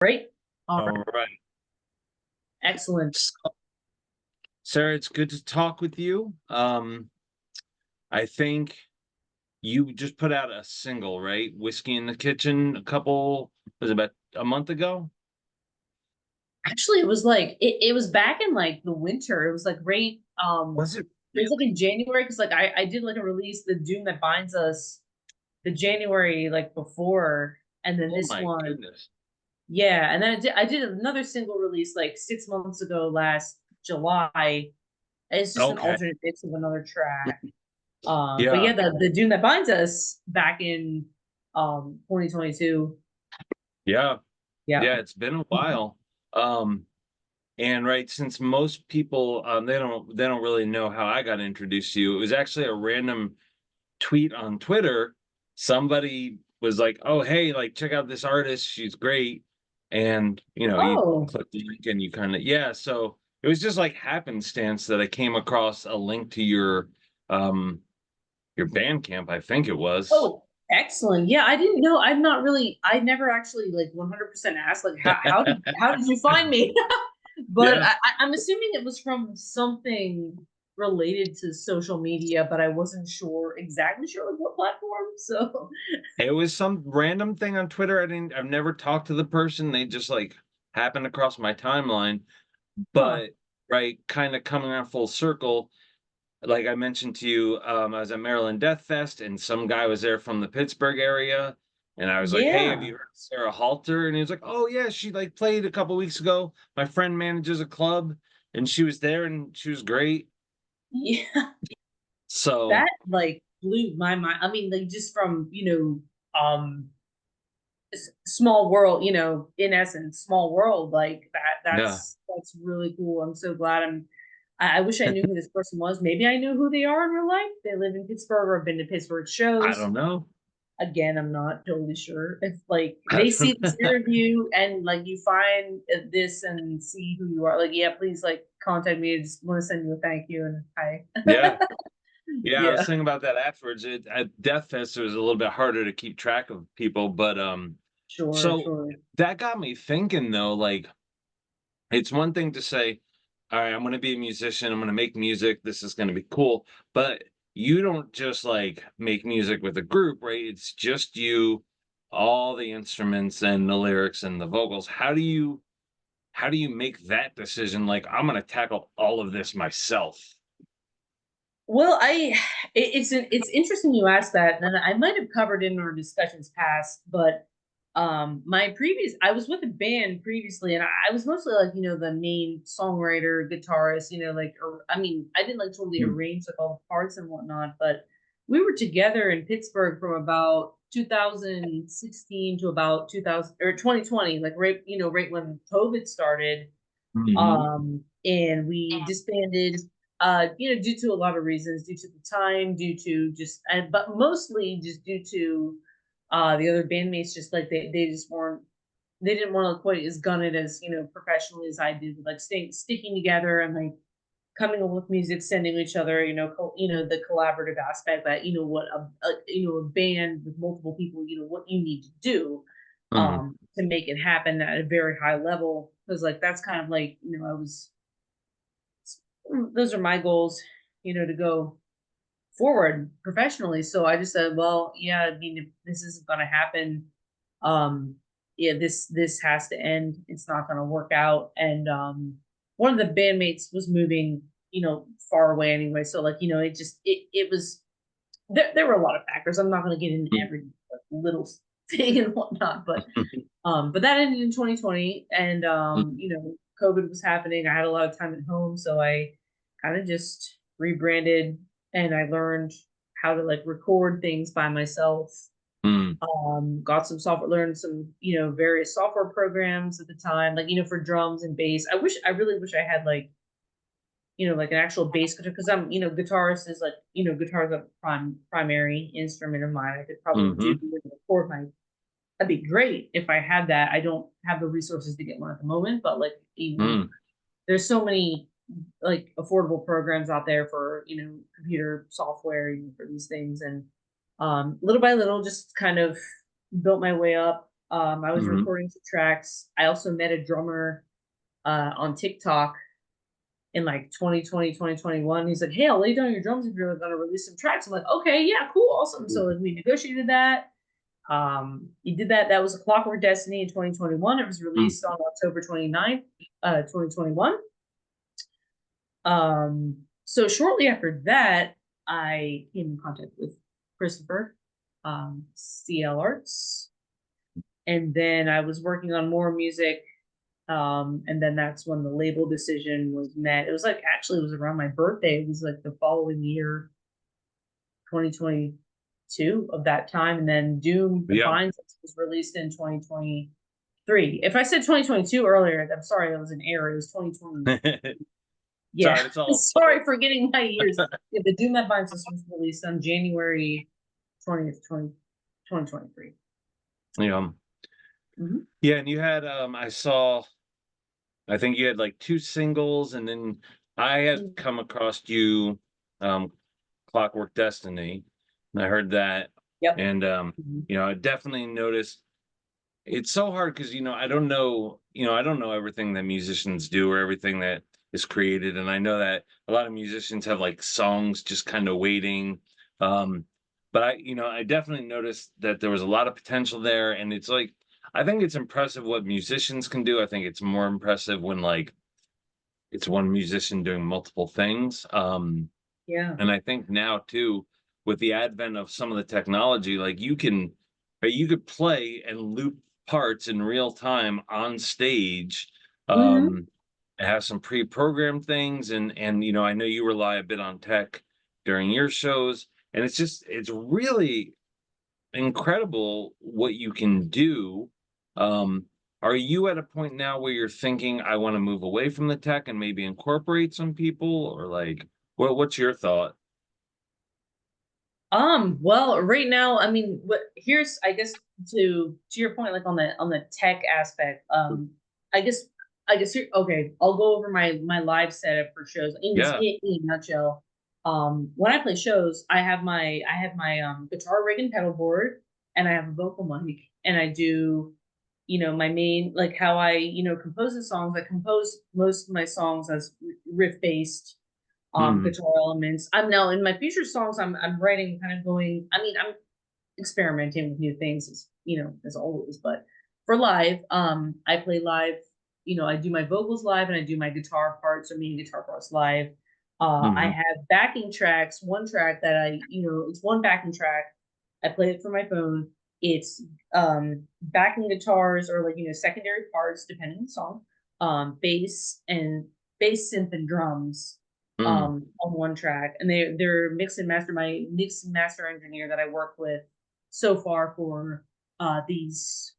Great. All All right. right. Excellent. So, Sarah, it's good to talk with you. I think you just put out a single, right? Whiskey in the Kitchen, was it about a month ago? Actually, it was like it was back in like the winter. It was like Was it it was like really? in January because like I did like a release, The Doom That Binds Us, the January like before, and then Oh this my one. goodness. Yeah, and then I did another single release like 6 months ago last July. It's just an Okay. alternate mix of another track. But Yeah. yeah, the Doom That Binds Us back in 2022. Yeah. Yeah. Yeah. It's been a while. Um, and right, since most people they don't really know how I got introduced to you. It was actually a random tweet on Twitter. Somebody was like, "Oh, hey, like check out this artist. She's great." And you Oh, click the link and you kind of yeah. So it was just like happenstance that I came across a link to your Bandcamp, I think it was. oh, excellent. Yeah, I didn't know. I never actually like 100% asked like how did you find me? But Yeah, I'm assuming it was from something related to social media, but I wasn't exactly sure like what platform. So, it was some random thing on Twitter. I've never talked to the person. They just like happened across my timeline. huh. But right, kind of coming around full circle, like I mentioned to you, I was at Maryland Death Fest, and some guy was there from the Pittsburgh area, and I was like, "Hey, have Yeah. you heard of Sarah Halter?" And he was like, "Oh yeah, she like played a couple weeks ago. My friend manages a club, and she was there, and she was great." Yeah. So That like blew my mind. I mean, like just from, small world, in essence, small world like that. yeah, That's really cool. I'm so glad. I wish I knew who this person was. Maybe I know who they are in real life. They live in Pittsburgh or have been to Pittsburgh I shows. don't know. Again, I'm not totally sure if like I they see don't this interview and like you find this and see who you are. Like, yeah, please like contact me. I just want to send you a thank you and hi. Yeah, yeah. I was Yeah, thinking about that afterwards. At Death Fest, it was a little bit harder to keep track of people, but sure, so sure. that got me thinking though, like it's one thing to say, all right, I'm going to be a musician. I'm going to make music. This is going to be cool. But you don't just like make music with a group, right? It's just you, all the instruments and the lyrics and the vocals. How do you make that decision? Like, I'm going to tackle all of this myself. Well, it's interesting you asked that, and I might have covered in our discussions past, but my previous I was with a band previously, and I was mostly like the main songwriter, guitarist, like I mean I didn't like totally Mm. arrange like all the parts and whatnot, but we were together in Pittsburgh from about 2016 to about 2000 or 2020, like right when COVID started, Mhm. and we disbanded due to a lot of reasons, due to the time, due to just but mostly just due to the other bandmates just like they just weren't they didn't want to quite as gun it as professionally as I did, like staying sticking together and like coming up with music, sending each other, the collaborative aspect that what a band with multiple people, what you need to do Mhm. to make it happen at a very high level. Because like that's kind of like those are my goals, to go forward professionally. So I just said, well, yeah, I mean, if this isn't going to happen, um, yeah, this has to end. It's not going to work out. And one of the bandmates was moving, far away anyway. So like, it was there were a lot of factors. I'm not going to get into Mhm. every like, little thing and whatnot, but that ended in 2020, and COVID was happening. I had a lot of time at home, so I kind of just rebranded, and I learned how to like record things by myself. Mhm. Got some software, learned some various software programs at the time, like for drums and bass. I really wish I had like like an actual bass guitar because I'm guitarist is like guitar is a primary instrument of mine. I could probably do Mhm. and record my That'd be great if I had that. I don't have the resources to get one at the moment, but like Mhm. there's so many like affordable programs out there for computer software for these things, and little by little, just kind of built my way up. I was Mhm. recording some tracks. I also met a drummer on TikTok in like 2020, 2021. He's like, "Hey, I'll lay down your drums if you're gonna release some tracks." I'm like, "Okay, yeah, cool, awesome." So like we negotiated that. He did that. That was a Clockwork Destiny in 2021. It was Mm. released on October 29th, 2021. So shortly after that, I came in contact with Christopher, C.ell Arts, and then I was working on more music. And then that's when the label decision was met. It was like actually it was around my birthday. It was like the following year, 2022 of that time. And then Doom Yeah. Defines Us was released in 2023. If I said 2022 earlier, I'm sorry, that was an error. It was 2020. Yeah. Sorry, it's all Sorry for getting my years. Yeah, the Doom That Binds Us was released on January 20th, 2023. yeah. Mhm. Yeah, and you had I think you had like 2 singles, and then I had Mhm. come across you, um, Clockwork Destiny, and I heard that, Yep. and, Mhm. I definitely noticed it's so hard because I don't know everything that musicians do or everything that is created, and I know that a lot of musicians have, like, songs just kinda waiting, um, but I definitely noticed that there was a lot of potential there, and it's like I think it's impressive what musicians can do. I think it's more impressive when, like, it's one musician doing multiple things, Yeah. and I think now too, with the advent of some of the technology, like you could play and loop parts in real time on stage. Mhm. Um, it has some pre-programmed things, and I know you rely a bit on tech during your shows, and it's really incredible what you can do. Um, are you at a point now where you're thinking, I want to move away from the tech and maybe incorporate some people, or like, what's your thought? Well, right now, I mean, what here's I guess to your point, like on the tech aspect, I guess here okay, I'll go over my live setup for shows Yeah. in a nutshell. When I play shows, I have my guitar rig and pedal board, and I have a vocal mic, and I do, my main like how I, compose the songs. I compose most of my songs as riff based Mhm. guitar elements. I'm now in my future songs. I'm writing, kind of going. I mean, I'm experimenting with new things, as as always. But for live, I play live. I do my vocals live, and I do my guitar parts or main guitar parts live. I Mhm. have backing tracks. One track that it's one backing track. I play it for my phone. It's backing guitars or like secondary parts depending on the song. Bass and bass synth and drums Mm. on one track, and they're mix and master. My mix and master engineer that I work with so far for these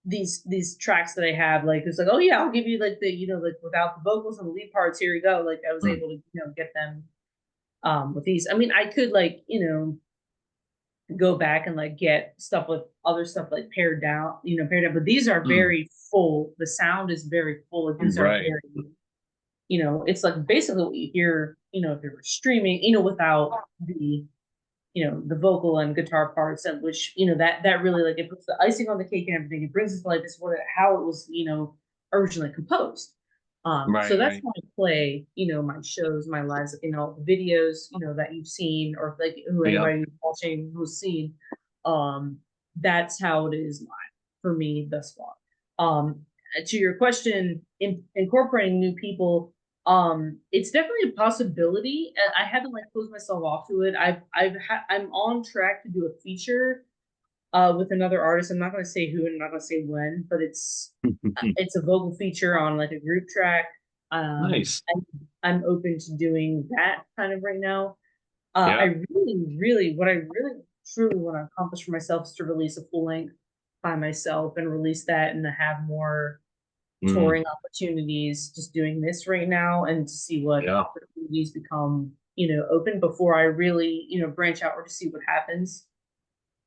these tracks that I have, like it's like, oh yeah, I'll give you like the like without the vocals and the lead parts, here you go. Like I was Mm. able to get them with these. I mean, I could like go back and like get stuff with other stuff like pared down, but these are Mm. very full. The sound is very full. Like, these are Right. very, it's like basically what you hear, if they were streaming, without the vocal and guitar parts, and which, that really, like, it puts the icing on the cake and everything. It brings it to life. It's how it was, originally composed. So Right. that's Right. how I play, my shows, my lives, like, the videos, that you've seen, or like who Yeah. anybody watching who's seen. That's how it is live for me thus far. To your question, incorporating new people, it's definitely a possibility. I had to like close myself off to it. I'm on track to do a feature with another artist. I'm not going to say who and I'm not going to say when, but it's a vocal feature on like a group track. Nice. I'm open to doing that kind of right now. Yeah. What I really truly want to accomplish for myself is to release a full length by myself and release that, and to have more Mm. touring opportunities just doing this right now, and to see what Yeah. opportunities become, open before I really, branch out or to see what happens.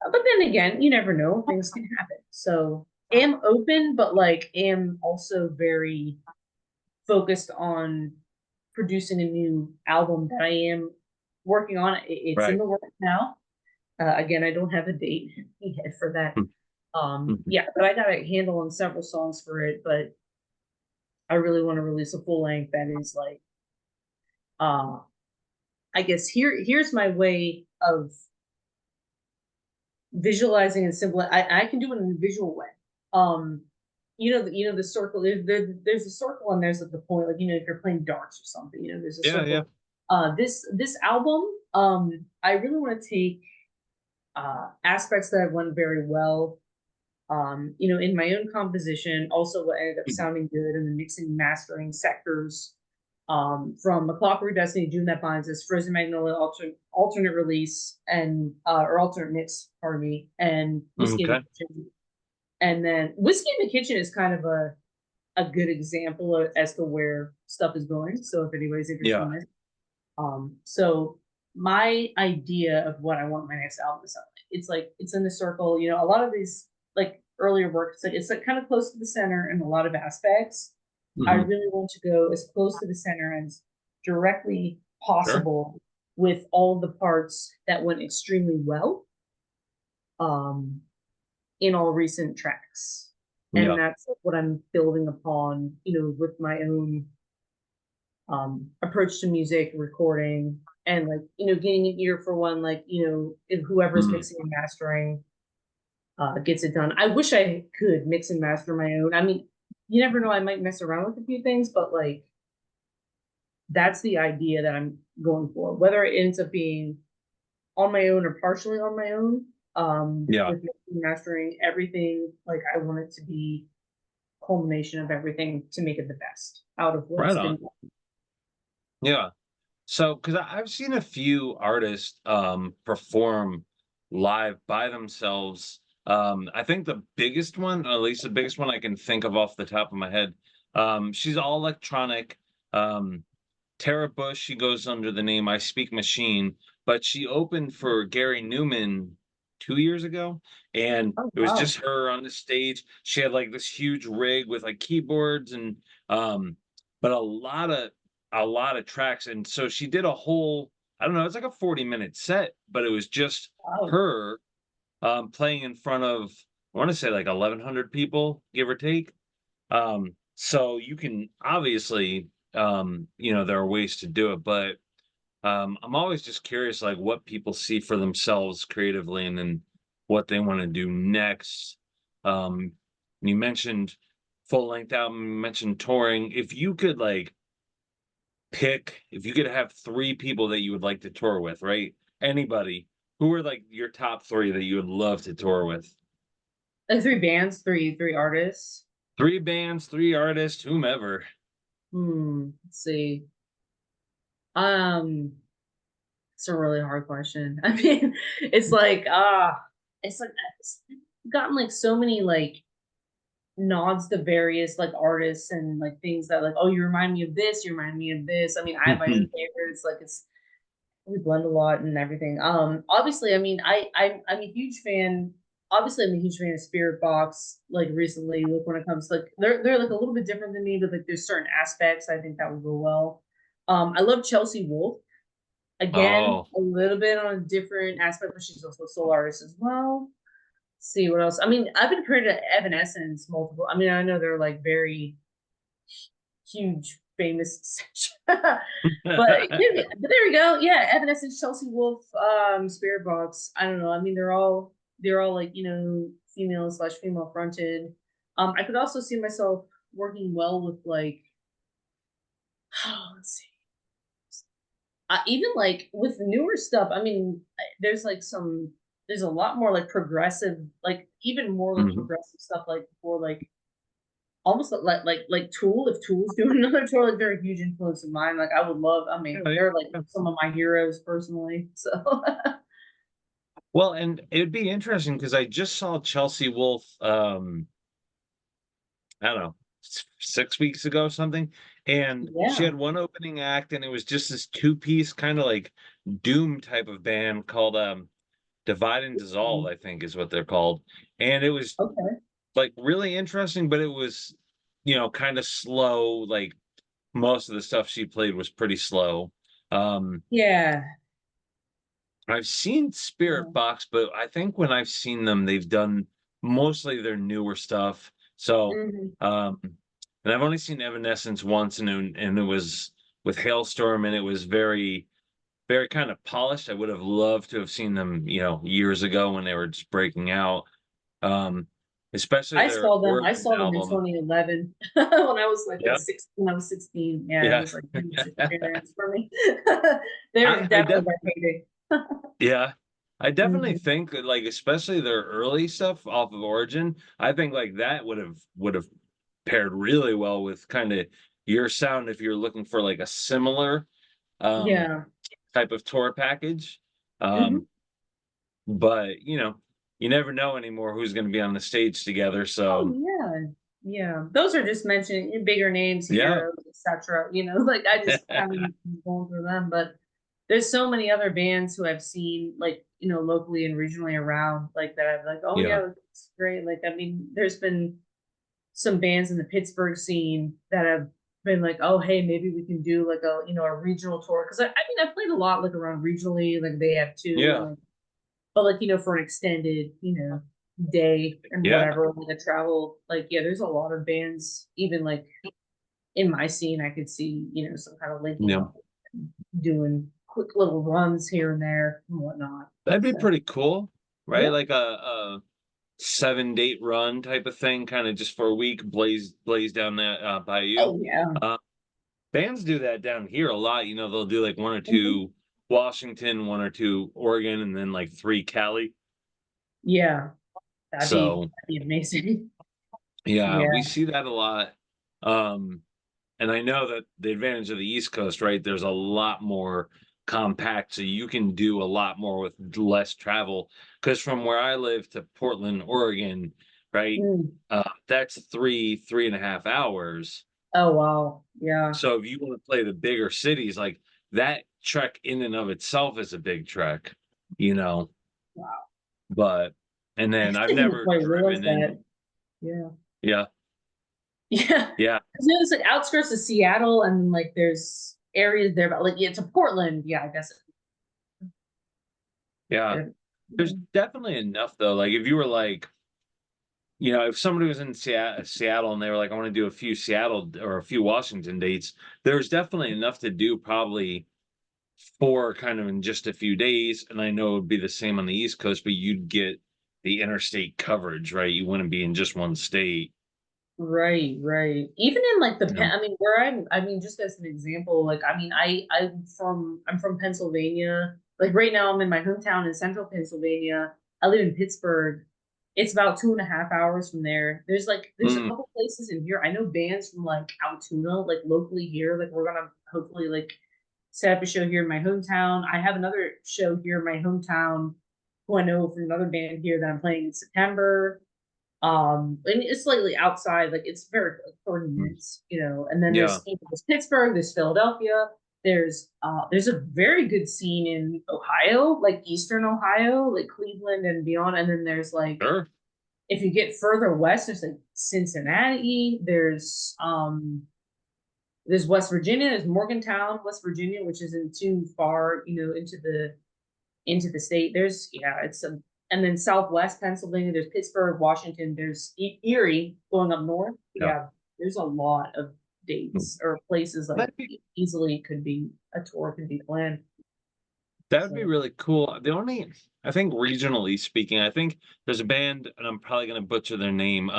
But then again, you never know, things can happen. So am open, but like am also very focused on producing a new album that I am working on. It's in Right. the works now. Again, I don't have a date yet for that. Mm. Mhm. Yeah, but I got a handle on several songs for it, but I really want to release a full length that is like, uh, I guess here's my way of visualizing and simple. I can do it in a visual way. Um, you know the circle. There's a circle and there's like the point. Like if you're playing darts or something, there's a Yeah, yeah. circle. This album, I really want to take aspects that have went very well. In my own composition, also what ended up Mhm. sounding good in the mixing and mastering sectors. From A Clockwork Destiny, June That Binds Us, Frozen Magnolia, alternate release, and or alternate mix, pardon me, and Whiskey in the Okay. Kitchen. And then Whiskey in the Kitchen is kind of a good example as to where stuff is going. So if anybody's interested Yeah. in this, so my idea of what I want my next album to sound like, it's like it's in the circle. A lot of these like earlier work, it's like kind of close to the center in a lot of aspects. I Mhm. really want to go as close to the center as directly Sure. possible with all the parts that went extremely well um, in all recent tracks. And Yeah. that's what I'm building upon, with my own approach to music recording and like getting an ear for one like if whoever's Mhm. mixing and mastering gets it done. I wish I could mix and master my own. I mean, you never know, I might mess around with a few things, but like that's the idea that I'm going for, whether it ends up being on my own or partially on my own. Yeah. With mixing and mastering everything, like I want it to be culmination of everything to make it the best out of Right what's on. been. Yeah. So, because I've seen a few artists perform live by themselves. I think the biggest one, or at least the biggest one I can think of off the top of my head, she's all electronic. Um, Tara Bush, she goes under the name I Speak Machine, but she opened for Gary Newman 2 years ago, and Oh it was wow. just her on the stage. She had like this huge rig with like keyboards and um, but a lot of tracks, and so she did a whole. I don't know, it's like a 40-minute set, but it was just Wow. her playing in front of I want to say like 1,100 people, give or take. So you can obviously, there are ways to do it, but I'm always just curious, like what people see for themselves creatively, and then what they want to do next. Um, you mentioned full length album, you mentioned touring. If you could if you could have three people that you would like to tour with, right? Anybody, who are like your top three that you would love to tour with? Like three bands, three artists. Three bands, three artists, whomever. Let's see. Um, it's a really hard question. I mean, it's like it's gotten like so many like nods to various like artists and like things that like, oh, you remind me of this, you remind me of this. I mean, I have my own favorites. Like it's we blend a lot and everything. Obviously, I mean, I'm a huge fan. Obviously, I'm a huge fan of Spirit Box. Like recently, look when it comes to, like they're like a little bit different than me, but like there's certain aspects I think that would go well. I love Chelsea Wolfe. Again, Oh, a little bit on a different aspect, but she's also a solo artist as well. See what else? I mean, I've been compared to Evanescence multiple. I mean, I know they're like very huge, famous, but there we go. Yeah, Evanescence, Chelsea Wolf, Spirit Box. I don't know. I mean, they're all like female slash female fronted. I could also see myself working well with like let's see, even like with newer stuff. I mean, there's a lot more like progressive, like even more like mhm. progressive stuff like before like almost like Tool. If Tool's doing another tour, like they're a huge influence of mine. Like I would love. I mean, Yeah, they're like yeah. some of my heroes personally. So Well, and it'd be interesting because I just saw Chelsea Wolf, I don't know, 6 weeks ago, something, and she yeah. had one opening act, and it was just this two-piece kind of like doom type of band called Divide and Dissolve, Mm, I think is what they're called. And it was okay. like really interesting, but it was, kind of slow. Like most of the stuff she played was pretty slow. Um, Yeah. I've seen Spirit Yeah. Box, but I think when I've seen them, they've done mostly their newer stuff. So, Mhm. and I've only seen Evanescence once, and it was with Hailstorm, and it was very, very kind of polished. I would have loved to have seen them, years ago when they were just breaking out. Um, Especially their I Origin saw them in album. 2011 when I was, like, Yeah, when I was 16. Yeah, it yeah. was, like, a huge experience for me. They were I definitely definitely, my heyday. yeah, I definitely Mhm. think that, like, especially their early stuff off of Origin, I think like that would have paired really well with kind of your sound if you're looking for like a similar um Yeah. type of tour package. Mhm. Um, but you never know anymore who's going to be on the stage together. Oh, So yeah. Yeah. Those are just mentioning bigger names, yeah, Heroes, etcetera, like, I just kinda going through them, but there's so many other bands who I've seen, like, locally and regionally around, like, that I'm like, "Oh, yeah, yeah, it's great." Like, I mean, there's been some bands in the Pittsburgh scene that have been like, "Oh, hey, maybe we can do, like, a regional tour." Because I mean, I played a lot, like, around regionally, like, they have too, and, yeah, like but, like, for an extended, day and yeah, whatever, like, a travel like, yeah, there's a lot of bands, even, like, in my scene, I could see, some kind of linking yeah. up and doing quick little runs here and there and whatnot. That'd be So, pretty cool, right? yeah. Like a 7 date run type of thing, kind of just for a week, blaze down that by you. Oh, yeah. Uh, Bands do that down here a lot. They'll do like one or Mhm. two Washington, one or two Oregon, and then like three Cali. Yeah. So That'd be amazing. yeah, Yeah. we see that a lot. Um, and I know that the advantage of the East Coast, right? There's a lot more compact, so you can do a lot more with less travel. Because from where I live to Portland, Oregon, right? Mm. That's 3.5 hours. Oh, wow. Yeah. So if you want to play the bigger cities, like that trek in and of itself is a big trek, you know. Wow. But and I then I've actually didn't never quite realize driven in. that. Yeah. Yeah, Yeah. yeah, 'Cause it's like outskirts of Seattle and like there's areas there, but like yeah, to Portland. Yeah, I guess. yeah. Yeah. There's definitely enough though. Like if you were like, if somebody was in Seattle and they were like, I want to do a few Seattle or a few Washington dates, there's definitely enough to do probably for kind of in just a few days. And I know it would be the same on the East Coast, but you'd get the interstate coverage, right? You wouldn't be in just one state. Right, right. Even in like You know? I mean, where I mean, just as an example, like I mean, I'm from Pennsylvania. Like right now, I'm in my hometown in central Pennsylvania. I live in Pittsburgh. It's about 2.5 hours from there. There's a Mm, couple places in here. I know bands from like Altoona, like locally here. Like we're gonna hopefully like set up a show here in my hometown. I have another show here in my hometown who I know from another band here that I'm playing in September. And it's slightly outside, like it's very like 30 mm, minutes, and then yeah. there's Pittsburgh, there's Philadelphia, there's a very good scene in Ohio, like Eastern Ohio, like Cleveland and beyond. And then there's like Sure. if you get further west, there's like Cincinnati, there's West Virginia, there's Morgantown, West Virginia, which isn't too far, into the state. There's yeah, it's a and then Southwest Pennsylvania. There's Pittsburgh, Washington. There's Erie going up north. Yeah. Yeah, there's a lot of Mm. dates or places like That'd be easily could be a tour could be planned. that would be So really cool. The only I think regionally speaking, I think there's a band, and I'm probably gonna butcher their name.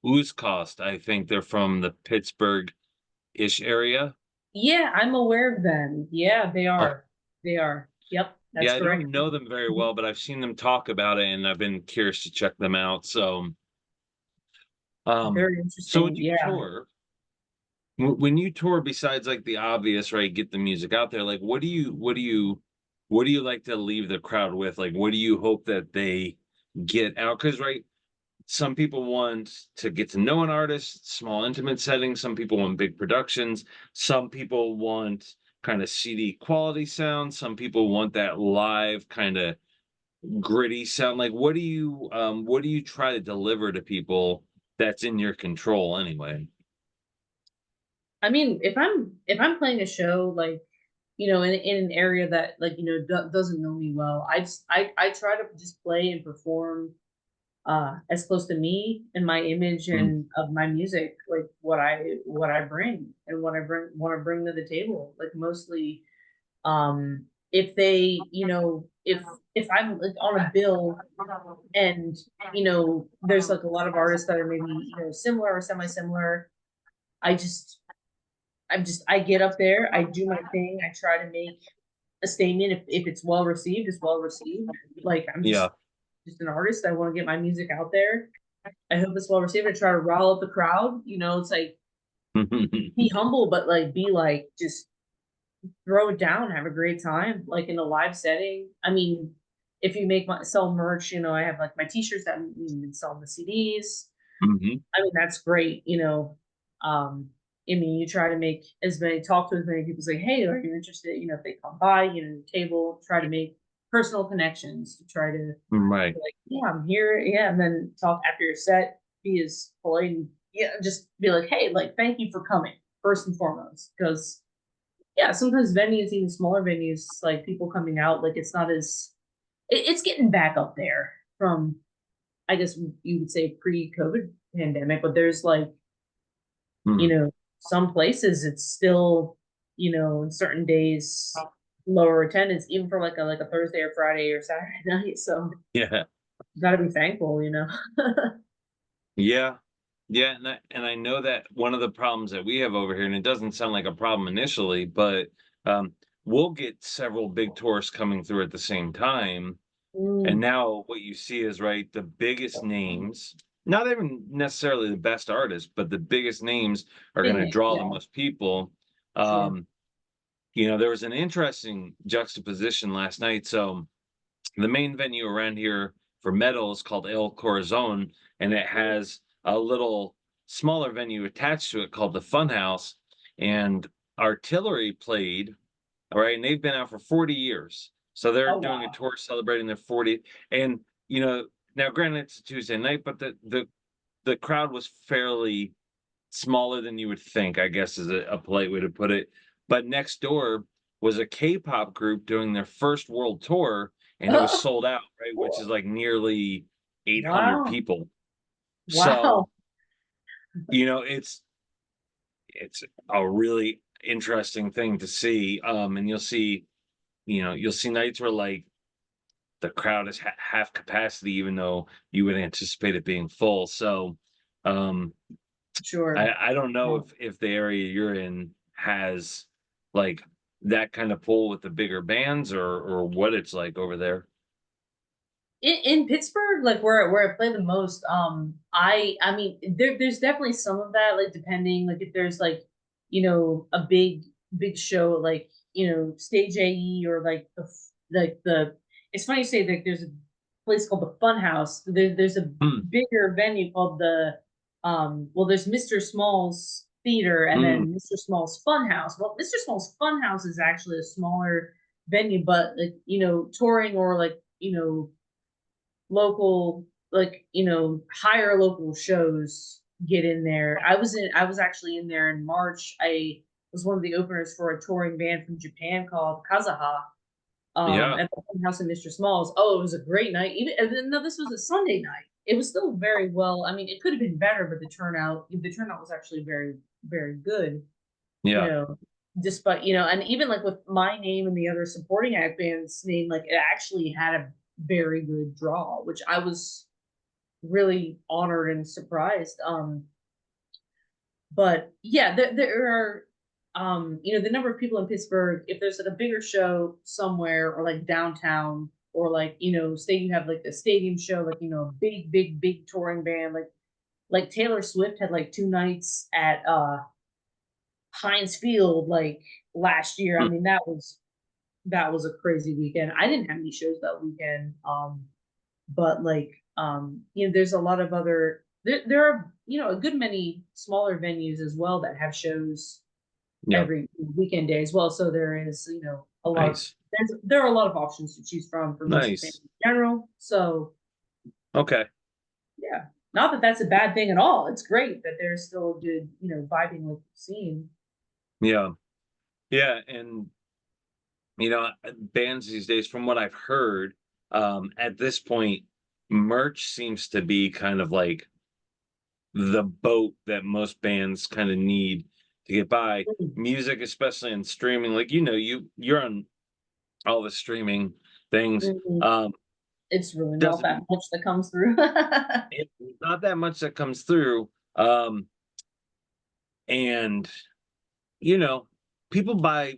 Ooze Cost. I think they're from the Pittsburgh-ish area. yeah, I'm aware of them. Yeah, they Oh, are. They are. Yep, yeah, that's I correct. don't know them very Mhm. well, but I've seen them talk about it, and I've been curious to check them out. So, um, Very so when interesting. you Yeah. tour, when you tour, besides like the obvious, right, get the music out there. Like, what do you like to leave the crowd with? Like, what do you hope that they get out? Because right, some people want to get to know an artist, small intimate settings. Some people want big productions. Some people want kind of CD quality sound. Some people want that live kind of gritty sound. Like, what do you try to deliver to people that's in your control anyway? I mean, if I'm playing a show like in an area that like doesn't know me well, I try to just play and perform as close to me and my image Mm, and of my music, like what I bring and what I bring want to bring to the table. Like mostly, if they, if I'm like on a bill and there's like a lot of artists that are maybe similar or semi-similar. I just I get up there, I do my thing, I try to make a statement. If it's well received, it's well received. Like I'm yeah. just an artist. I want to get my music out there. I hope it's well received. I try to rile up the crowd. It's like be humble, but like be like just throw it down, have a great time, like in a live setting. I mean, if you sell merch, I have like my t-shirts that we've been selling the CDs. Mhm. I mean, that's great. I mean, you try to make talk to as many people, say, hey, are you interested? If they come by, table, try to make personal connections to try to Right. be like, yeah, I'm here. Yeah. And then talk after your set, be as polite and yeah, just be like, hey, like, thank you for coming, first and foremost. Because yeah, sometimes venues, even smaller venues, like people coming out, like it's not as it's getting back up there from I guess you would say pre-COVID pandemic, but there's like, you Mm. know, some places it's still, in certain days lower attendance, even for like a Thursday or Friday or Saturday night. So Yeah. gotta be thankful. Yeah. Yeah, and I know that one of the problems that we have over here, and it doesn't sound like a problem initially, but, um, we'll get several big tourists coming through at the same time, and Mm, now what you see is, right, the biggest names, not even necessarily the best artists, but the biggest names are big gonna name, draw the yeah, most people. sure. Um, there was an interesting juxtaposition last night. So the main venue around here for metal is called El Corazon, and it has a little smaller venue attached to it called the Funhouse. And Artillery played, all right, and they've been out for 40 years. So they're Oh doing a wow. tour celebrating their 40th. And now granted it's a Tuesday night, but the crowd was fairly smaller than you would think, I guess is a polite way to put it. But next door was a K-pop group doing their first world tour, and it was sold out, right? Which is like nearly 800 Wow. people. So, Wow. you know, it's it's a really interesting thing to see. And you'll see nights where like the crowd is half capacity, even though you would anticipate it being full. So, um, Sure. I don't know Wow. if the area you're in has, like, that kind of pull with the bigger bands or what it's like over there. In Pittsburgh, like where I play the most, I mean there's definitely some of that, like depending, like if there's like, a big show like, Stage AE or like the it's funny you say that there's a place called the Fun House. There's a Mm, bigger venue called well there's Mr. Small's Theater and mm, then Mr. Small's Fun House. Well, Mr. Small's Fun House is actually a smaller venue, but like, touring or like, local like higher local shows get in there. I was actually in there in March. I was one of the openers for a touring band from Japan called Kazaha, yeah, at the Fun House in Mr. Smalls. Oh, it was a great night. Even and then, no, this was a Sunday night. It was still very well. I mean, it could have been better, but the turnout was actually very very good. You yeah, know, despite and even like with my name and the other supporting act band's name, like it actually had a very good draw, which I was really honored and surprised. But yeah, there are, the number of people in Pittsburgh, if there's like a bigger show somewhere or like downtown, or like, say you have like a stadium show, like, a big touring band, like Taylor Swift had like 2 nights at Heinz Field like last year. I mm, mean, that was a crazy weekend. I didn't have any shows that weekend. But like there's a lot of there are a good many smaller venues as well that have shows yeah, every weekend day as well, so there is a lot of nice, there are a lot of options to choose from for music fans nice. in general. So Okay, yeah, not that that's a bad thing at all. It's great that there's still a good vibing with scene. yeah, yeah, and, bands these days, from what I've heard, at this point merch seems to be kind of like the boat that most bands kind of need to get by. Mm, Music, especially in streaming, like you're on all the streaming things. mhm. Um, It's really not doesn't that much that comes through. it's not that much that comes through. And you know, people buy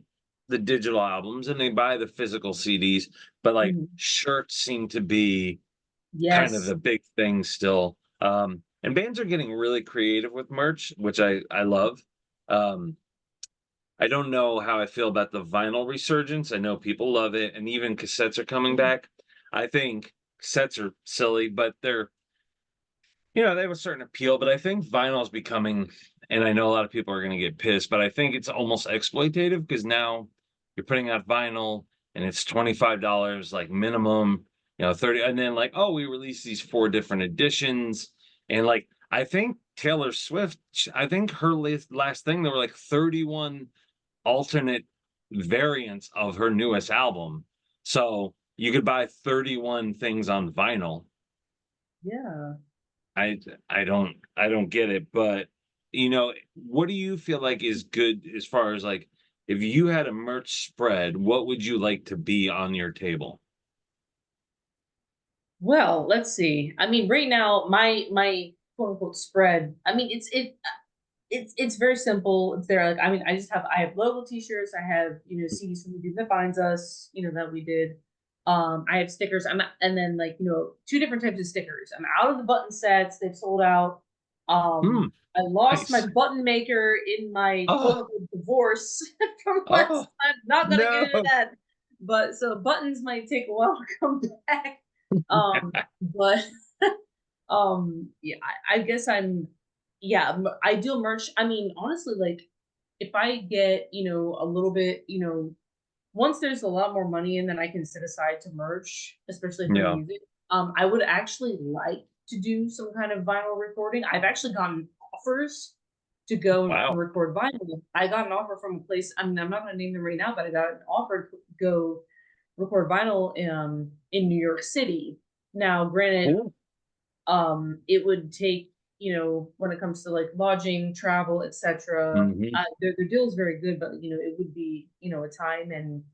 the digital albums and they buy the physical CDs, but like Mhm. shirts seem to be kind of Yes. the big thing still. And bands are getting really creative with merch, which I love. Um, I don't know how I feel about the vinyl resurgence. I know people love it, and even cassettes are coming Mm. back. I think cassettes are silly, but they have a certain appeal. But I think vinyl is becoming, and I know a lot of people are going to get pissed, but I think it's almost exploitative because now you're putting out vinyl and it's $25 like minimum, 30, and then like, oh, we released these four different editions. And like, I think Taylor Swift, I think her last thing, there were like 31 alternate variants of her newest album. So you could buy 31 things on vinyl. Yeah. I I don't get it, but what do you feel like is good as far as like if you had a merch spread, what would you like to be on your table? Well, let's see. I mean, right now, my quote unquote spread. I mean, it's very simple. It's there. Like, I mean, I have logo T-shirts. I have CDs from the dude that binds us. That we did. I have stickers. And then like two different types of stickers. I'm out of the button sets. They've sold out. Hmm, I lost my nice. button maker in my quote Oh, unquote divorce from oh, last time. Not gonna get into no. that. But so buttons might take a while to come back. But yeah, I guess yeah, ideal merch. I mean, honestly, like if I get, a little bit, once there's a lot more money in that I can set aside to merch, especially for Yeah. music, I would actually like to do some kind of vinyl recording. I've actually gotten offers to go and Wow. record vinyl. I got an offer from a place, I mean, I'm not gonna name them right now, but I got an offer to go record vinyl in New York City. Now, granted, Cool. it would take, when it comes to like lodging, travel, etc. Hmm. Their deal is very good, but it would be a time and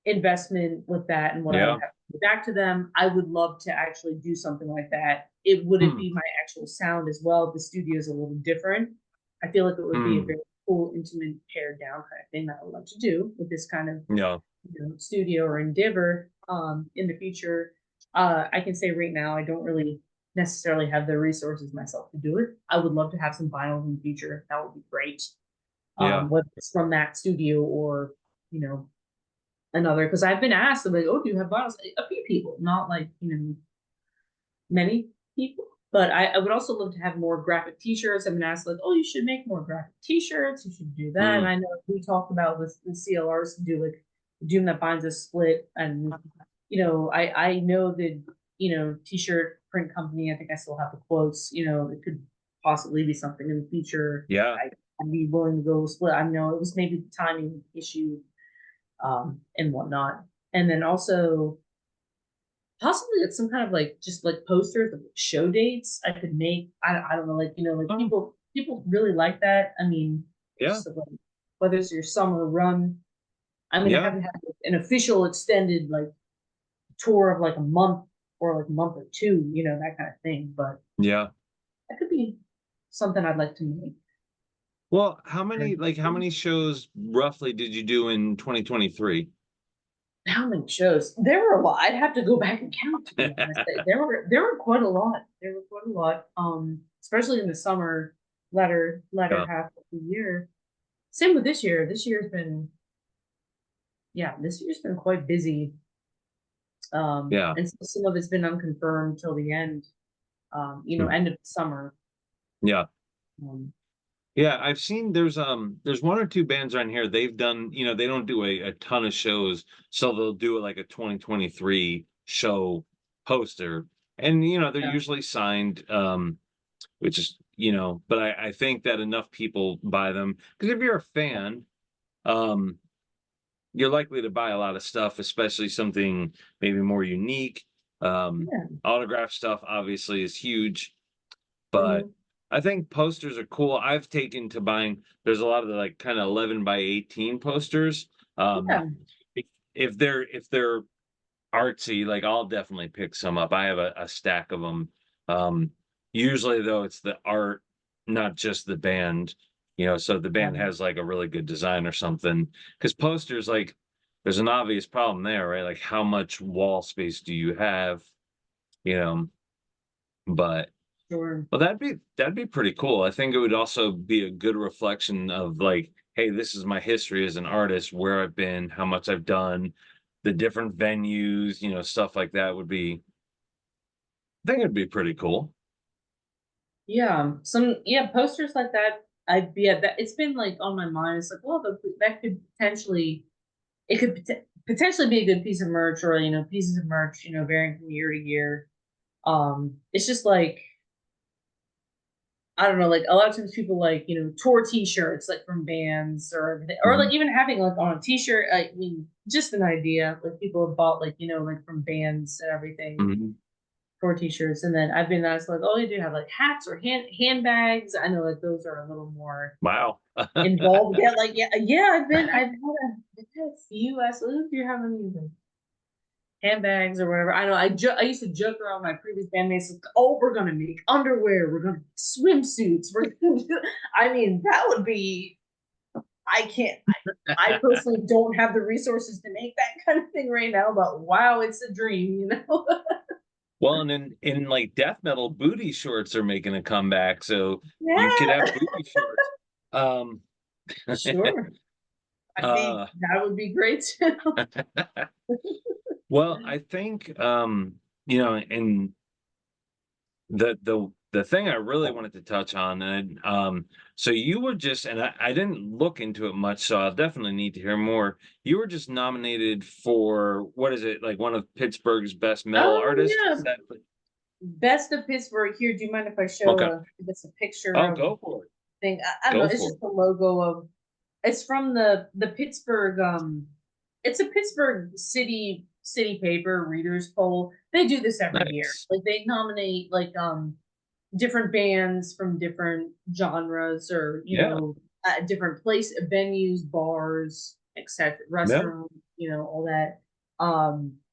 investment with that and what I would Yeah. have to give back to them. I would love to actually do something like that. It wouldn't Hmm. be my actual sound as well. The studio is a little different. I feel like it would be a Hmm. very cool, intimate, pared down kind of thing that I would love to do with this kind of Yeah. studio or endeavor in the future. I can say right now I don't really necessarily have the resources myself to do it. I would love to have some vinyls in the future. That would be great. Yeah. Whether it's from that studio or you know another, because I've been asked, I'm like, oh, do you have vinyls? A few people, not like many people. But I would also love to have more graphic T-shirts. I've been asked like, oh, you should make more graphic T-shirts. You should do that. And Mm. I know we talked about with C.ell Arts to do like Doom that binds us split, and I know that T-shirt print company. I think I still have the quotes. It could possibly be something in the future. Yeah. I'd be willing to go split. I know it was maybe the timing issue and whatnot, and then also possibly it's some kind of like just like posters of show dates I could make. I don't know, like like Oh, people really like that. I mean, yeah. just like whether it's your summer run. I mean, I Yeah. haven't had like, an official extended like tour of like a month or like a month or two, that kind of thing. But Yeah. that could be something I'd like to make. Well, how many shows roughly did you do in 2023? How many shows? There were a lot. I'd have to go back and count to be honest. There were quite a lot. There were quite a lot. Especially in the summer, latter Yeah. half of the year. Same with this year. This year's been quite busy. Yeah. And some of it's been unconfirmed till the end. Mm. End of the summer. Yeah. Um, Yeah, I've seen there's one or two bands around here. They've done, they don't do a ton of shows, so they'll do like a 2023 show poster. And they're yeah. usually signed, which is, but I think that enough people buy them. Because if you're a fan, um, you're likely to buy a lot of stuff, especially something maybe more unique. Yeah. Autograph stuff obviously is huge, but Mhm. I think posters are cool. I've taken to buying, there's a lot of the like kind of 11 by 18 posters. Um, Yeah. if, if they're artsy, like I'll definitely pick some up. I have a stack of them. Um, Usually though, it's the art, not just the band. So the band Um, has like a really good design or something. Because posters, like, there's an obvious problem there, right? Like, how much wall space do you have? You know, but sure. well, that'd be pretty cool. I think it would also be a good reflection of like, hey, this is my history as an artist, where I've been, how much I've done, the different venues, stuff like that would be. I think it'd be pretty cool. Yeah. Posters like that. That it's been like on my mind. It's like, well, that could potentially it could potentially be a good piece of merch, or pieces of merch, varying from year to year. It's just like, I don't know, like a lot of times people like, tour t-shirts like from bands or everything, or like Mhm, even having like on a t-shirt, I mean, just an idea. Like people have bought like, like from bands and everything, mhm. tour t-shirts. And then I've been asked like, oh, you do have like hats or handbags. I know like those are a little more Wow. involved. Yeah, like I've had a few asked, oh, if you're having any handbags or whatever. I know I used to joke around my previous bandmates, like, oh, we're gonna make underwear, we're gonna make swimsuits, we're gonna do. I mean, that would be. I can't. I personally don't have the resources to make that kind of thing right now, but wow, it's a dream. Well, and in like death metal, booty shorts are making a comeback, so you could have Yeah, booty shorts. Um, sure. I mean, uh, that would be great too. well, I think and the thing I really wanted to touch on, and so you were just, and I didn't look into it much, so I'll definitely need to hear more. You were just nominated for, what is it, like one of Pittsburgh's best metal Oh artists? Is yeah, that best of Pittsburgh. Here, do you mind if I show okay? a picture Oh, of go for it. thing? I don't know. Go It's for just it. the logo of. It's from the Pittsburgh. It's a Pittsburgh city paper readers poll. They do this every year. Nice. Like they nominate like different bands from different genres, or Yeah. different venues, bars, etc., Yeah. restaurants, all that.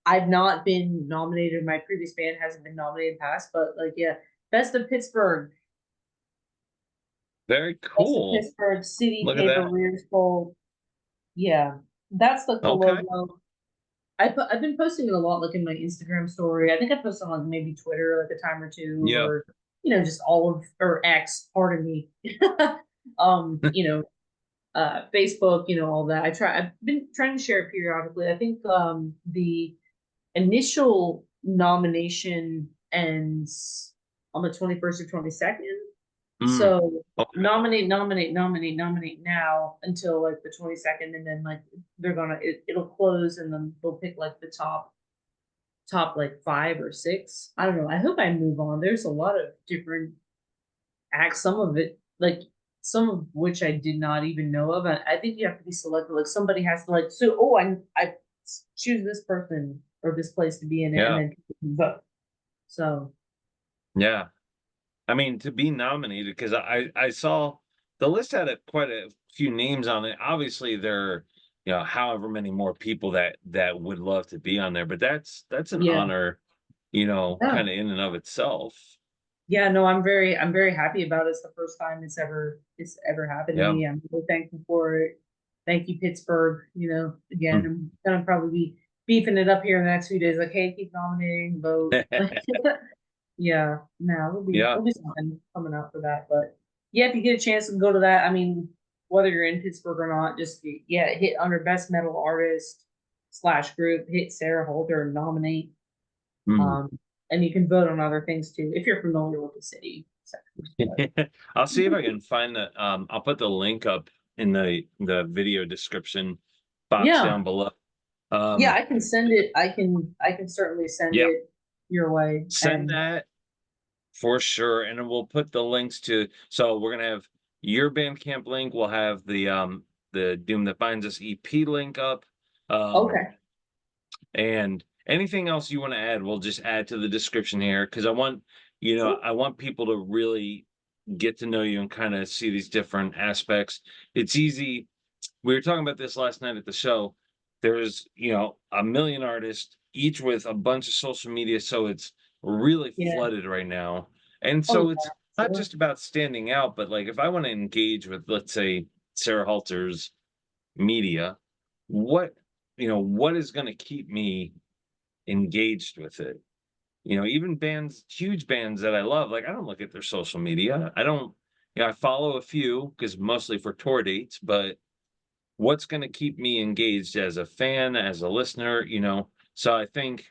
I've not been nominated. My previous band hasn't been nominated past, but like, yeah, best of Pittsburgh, Very cool. City Look at Paper that. Readers Poll. Yeah, that's the Okay. logo. I've been posting it a lot, like in my Instagram story. I think I posted on like maybe Twitter like a time or two, Yeah. or just all of or X. Pardon me. um, you know, Facebook, all that. I've been trying to share it periodically. I think the initial nomination ends on the 21st or 22nd. Mm. So Okay. nominate now until like the 22nd, and then like it'll close, and then they'll pick like the top like five or six. I don't know. I hope I move on. There's a lot of different acts. Some of which I did not even know of. I think you have to be selected. Like somebody has to like. So I choose this person or this place to be in it, and Yeah. then people can vote. So Yeah. I mean, to be nominated, because I saw the list had quite a few names on it. Obviously, there are, however many more people that would love to be on there, but that's an yeah, honor, yeah. kind of in and of itself. Yeah, no, I'm very happy about it. It's the first time it's ever happened to Yeah. me. I'm really thankful for it. Thank you, Pittsburgh. Again, Mm. I'm gonna probably be beefing it up here in the next few days. Like, hey, keep nominating, vote. Yeah, no, Yeah. it'll be something coming out for that. But yeah, if you get a chance to go to that, I mean, whether you're in Pittsburgh or not, just hit under best metal artist slash group, hit Sarah Halter and nominate. Mm. Um, and you can vote on other things too if you're familiar with the city. But I'll see if I can find the I'll put the link up in the video description box yeah, down below. yeah, Um I can send it. I can certainly send yeah, it your way. send And that for sure, and then we'll put the links to, so we're gonna have your Bandcamp link, we'll have the Doom That Binds Us EP link up. Um okay, and anything else you want to add, we'll just add to the description here because Cool. I want people to really get to know you and kind of see these different aspects. It's easy. We were talking about this last night at the show. There's, a million artists, each with a bunch of social media, so it's really Yeah. flooded right now. And Oh, so yeah, it's not sure. just about standing out, but like if I want to engage with, let's say, Sarah Halter's media, what what is going to keep me engaged with it? Even bands, huge bands that I love, like I don't look at their social media. I don't, I follow a few because mostly for tour dates, but what's going to keep me engaged as a fan, as a listener, So I think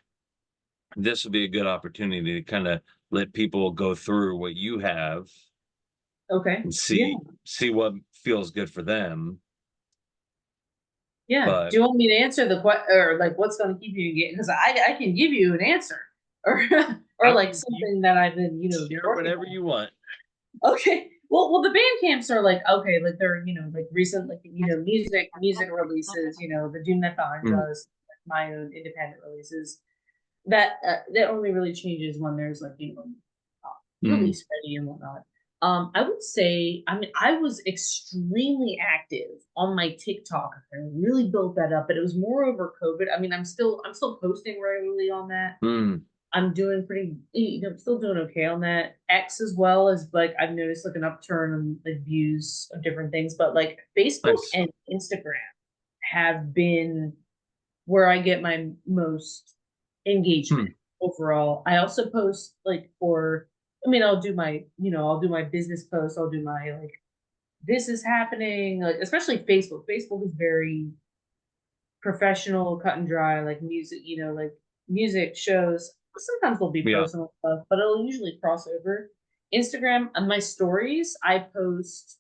this will be a good opportunity to kind of let people go through what you have Okay. and Yeah. see what feels good for them. Yeah. Do But you want me to answer the question, or like what's going to keep you engaged? Because I can give you an answer, or or I like mean, you something that I've been share working whatever you want. on. Okay. Well, the band camps are like okay, like they're like recent, like music releases. The Doom That Binds Mm, Us, my own independent releases. That only really changes when there's like mm, release ready and whatnot. I would say, I mean, I was extremely active on my TikTok. I really built that up, but it was more over COVID. I mean, I'm still posting regularly on that. mm. I'm doing pretty, still doing okay on that. X as well as like I've noticed like an upturn on like views of different things, but like Facebook Nice. and Instagram have been where I get my most engagement Hmm. overall. I also post like I mean, I'll do my business posts. I'll do my like, this is happening, like, especially Facebook. Facebook is very professional, cut and dry, like music, like music shows. Sometimes there'll be Yeah. personal stuff, but it'll usually cross over. Instagram and my stories, I post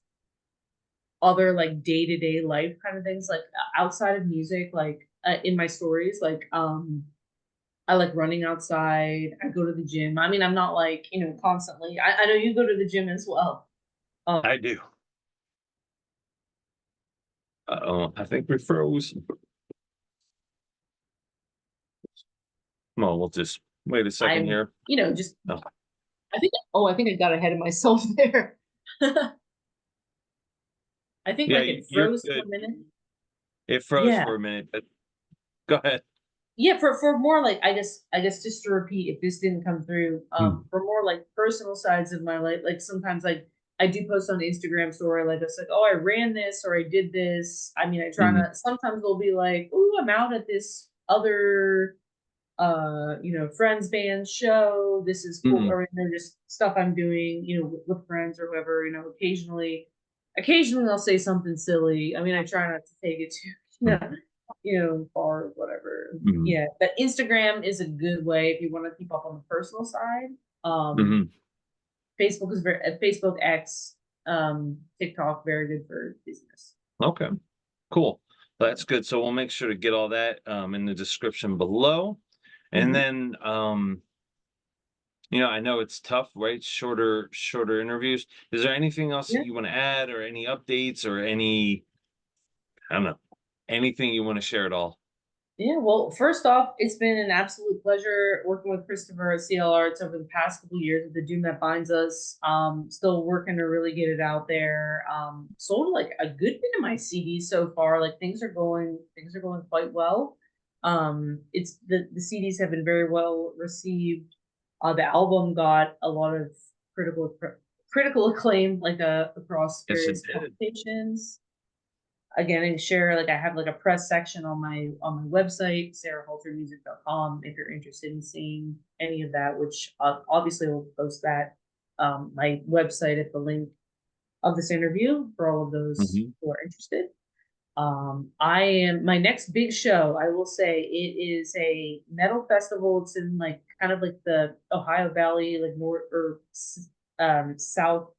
other like day-to-day life kind of things like outside of music, like in my stories, like I like running outside. I go to the gym. I mean, I'm not like, constantly. I know you go to the gym as well. Um, I do. Uh-oh, I think we froze. Well, we'll just wait a second I'm, here. just Oh, I think I got ahead of myself there. I think yeah, like it you're froze for good. a minute. It froze Yeah. for a minute, but go ahead. Yeah, for more like I guess just to repeat if this didn't come through, Mm, for more like personal sides of my life, like sometimes like I do post on Instagram story like it's like, oh, I ran this or I did this. I mean, I try mm, to sometimes they'll be like, oh, I'm out at this other friends band show. This is cool, mm, or just stuff I'm doing, with friends or whoever, occasionally I'll say something silly. I mean, I try not to take it too, mm, far or whatever. mm, Yeah, but Instagram is a good way if you want to keep up on the personal side. Um, mhm. Facebook X, TikTok, very good for business. Okay, cool. That's good. So we'll make sure to get all that in the description below. And Mhm. then I know it's tough, right? Shorter interviews. Is there anything else that Yeah. you want to add or any updates or any, I don't know, anything you want to share at all? Yeah, well, first off, it's been an absolute pleasure working with Christopher at C.ell Arts over the past couple of years with the Doom That Binds Us. Still working to really get it out there. Sold like a good bit of my CDs so far. Like things are going quite well. It's the CDs have been very well received. The album got a lot of critical acclaim, like across Yes, it various did. publications. Again, and share like I have like a press section on my website, sarahhaltermusic.com, if you're interested in seeing any of that, which obviously we'll post that my website at the link of this interview for all of those Hmm. who are interested. I am my next big show, I will say it is a metal festival. It's in like kind of like the Ohio Valley, like north or south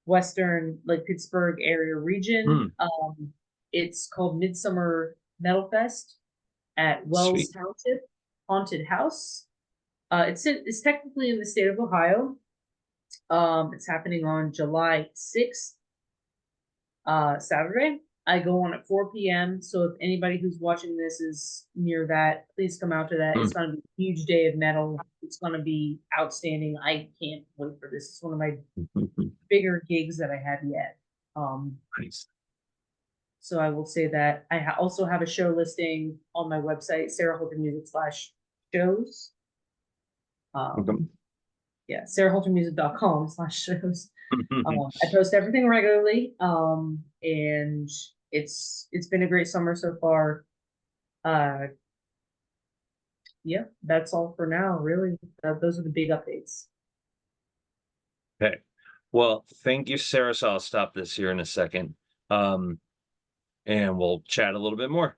western like Pittsburgh area region. Mm, It's called Midsummer Metal Fest at Wells sweet. Township Haunted House. It's technically in the state of Ohio. It's happening on July 6th, Saturday. I go on at 4 p.m. So if anybody who's watching this is near that, please come out to that. It's going to be a huge day of metal. It's going to be outstanding. I can't wait for this. It's one of my bigger gigs that I have yet. Nice. So I will say that I also have a show listing on my website, Sarah Halter Music /shows. Okay. Yeah, sarahhaltermusic.com/shows. I post everything regularly, and it's been a great summer so far. Yeah, that's all for now, really. Those are the big updates. Okay. Well, thank you, Sarah. So I'll stop this here in a second. Um, and we'll chat a little bit more.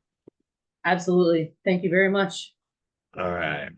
Absolutely. Thank you very much. All right.